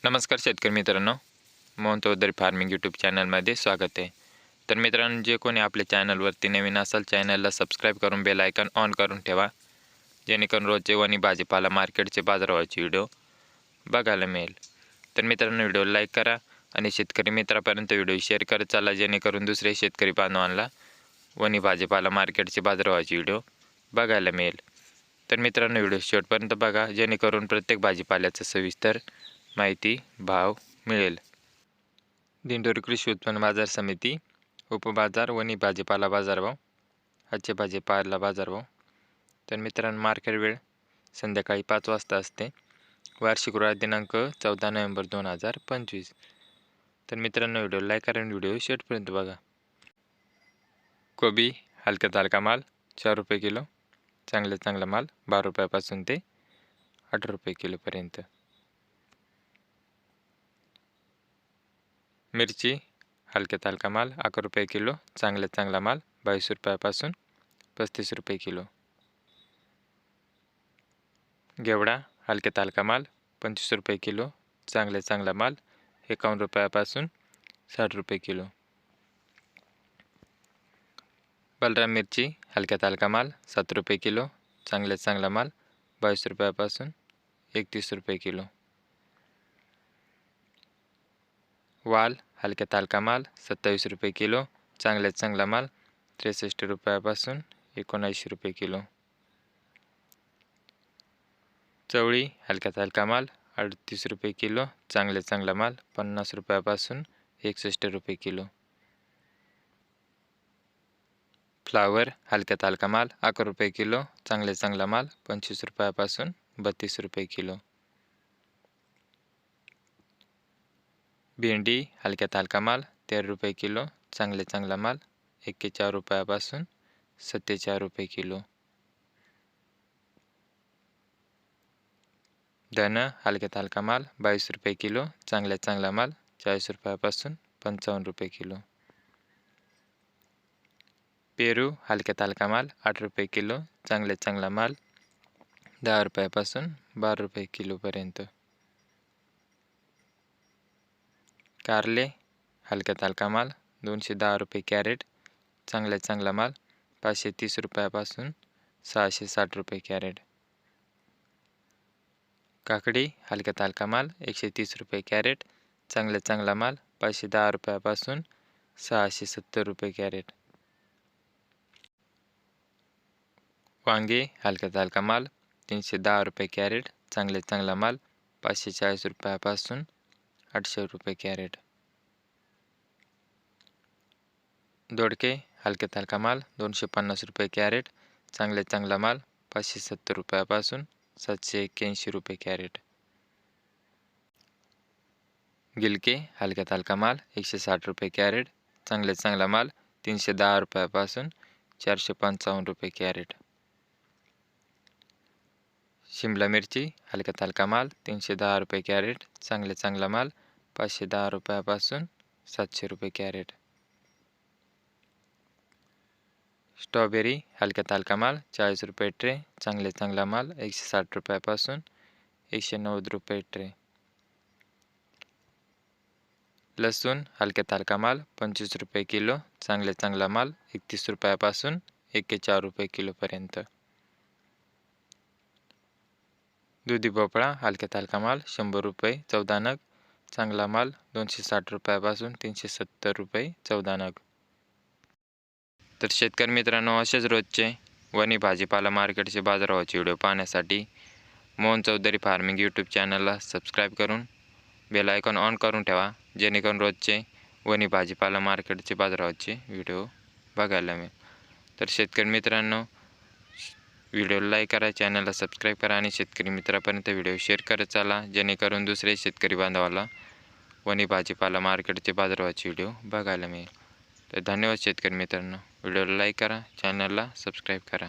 नमस्कार शेतकरी मित्रांनो, मोहन चौधरी फार्मिंग यूट्यूब चॅनलमध्ये स्वागत आहे. तर मित्रांनो, जे कोणी आपल्या चॅनलवरती नवीन असाल चॅनलला सबस्क्राईब करून बेल आयकॉन ऑन करून ठेवा, जेणेकरून रोजचे वणी भाजीपाला मार्केटचे बाजारभावाचे व्हिडिओ बघायला मिळेल. तर मित्रांनो, व्हिडिओ लाईक करा आणि शेतकरी मित्रापर्यंत व्हिडिओ शेअर करत चला, जेणेकरून दुसरे शेतकरी बांधवांना वणी भाजीपाला मार्केटचे बाजारभावाचे व्हिडिओ बघायला मिळेल. तर मित्रांनो, व्हिडिओ शेवटपर्यंत बघा, जेणेकरून प्रत्येक भाजीपाल्याचं सविस्तर माहिती भाव मिळेल. दिंडोरी कृषी उत्पन्न बाजार समिती उपबाजार वणी भाजीपाला बाजारभाव. आजचे भाजीपाला बाजारभाव. तर मित्रांनो, मार्केट वेळ संध्याकाळी 5 वाजता असते. वार शुक्रवार दिनांक 14 नोव्हेंबर 2025. तर मित्रांनो, व्हिडिओ लाईक करा आणि व्हिडिओ शेवटपर्यंत बघा. कोबी हलक्यात हलका माल 4 रुपये किलो. चांगला माल 12 रुपयापासून ते 8 रुपये किलोपर्यंत. मिरची हलक्यात हलका माल 11 रुपये किलो. चांगला माल 22 रुपयापासून 35 रुपये किलो. घेवडा हलक्यात हलका माल 25 रुपये किलो. चांगला माल 51 रुपयापासून 60 रुपये किलो. बलराम मिरची हलक्यात हलका माल 7 रुपये किलो. चांगला माल 22 रुपयापासून 31 रुपये किलो. वाल हलक्यात हलका माल 27 रुपये किलो. चांगला माल 63 रुपयापासून 79 रुपये किलो. चवळी हलक्यात हलका माल 38 रुपये किलो. चांगला माल 50 रुपयापासून 61 रुपये किलो. फ्लावर हलक्यात हलका माल 11 रुपये किलो. चांगला माल 25 रुपयापासून 32 रुपये किलो. भेंडी हलक्यात हलका माल 13 रुपये किलो. चांगला माल 41 रुपयापासून 47 रुपये किलो. धन हलक्यात हलका माल 22 रुपये किलो. चांगला माल 40 रुपयापासून 55 रुपये किलो. पेरू हलक्यात हलका माल 8 रुपये किलो. चांगला माल 10 रुपयापासून 12 रुपये किलोपर्यंत. कारले हलक्यात हलका माल 210 रुपये कॅरेट. चांगला माल 530 रुपयापासून 660 रुपये कॅरेट. काकडी हलक्यात हलका माल 130 रुपये कॅरेट. चांगला माल 510 रुपयापासून 670 रुपये कॅरेट. वांगे हलक्यात हलका माल 310 रुपये कॅरेट. चांगला माल 540 रुपयापासून 800 रुपये कॅरेट. दोडके हलक्यात हलका माल 250 रुपये कॅरेट. चांगला माल 570 रुपयापासून 781 रुपये कॅरेट. गिलके हलक्यात हलका माल 160 रुपये कॅरेट. चांगला माल 310 रुपयापासून 455 रुपये कॅरेट. शिमला मिरची हलक्यात हलका माल 310 रुपये कॅरेट. चांगला माल 510 रुपयापासून 700 रुपये कॅरेट. स्ट्रॉबेरी हलक्यात हलका माल 40 रुपये ट्रे. चांगला माल 160 रुपयापासून 190 रुपये ट्रे. लसूण हलक्यात हलका माल 25 रुपये किलो. चांगला माल 31 रुपयापासून 41 रुपये किलोपर्यंत. दुधी भोपळा हलक्यात हलका माल 100 रुपये 14 नग. चांगला माल 260 रुपयापासून 370 रुपये 14 नग. तर शेतकरी मित्रांनो, असेच रोजचे वणी भाजीपाला मार्केटचे बाजारभावाचे व्हिडिओ पाहण्यासाठी मोहन चौधरी फार्मिंग यूट्यूब चॅनलला सबस्क्राईब करून बेल आयकॉन ऑन करून ठेवा, जेणेकरून रोजचे वणी भाजीपाला मार्केटचे बाजारभावाचे व्हिडिओ बघायला मिळेल. तर शेतकरी मित्रांनो, व्हिडिओला लाईक करा, चॅनलला सबस्क्राईब करा आणि शेतकरी मित्रापर्यंत व्हिडिओ शेअर करत चला, जेणेकरून दुसरे शेतकरी बांधवाला वणी भाजीपाला मार्केटचे बाजारभावाचे व्हिडिओ बघायला मिळेल. तर धन्यवाद शेतकरी मित्रांनो. व्हिडिओला लाईक करा, चॅनलला सबस्क्राईब करा.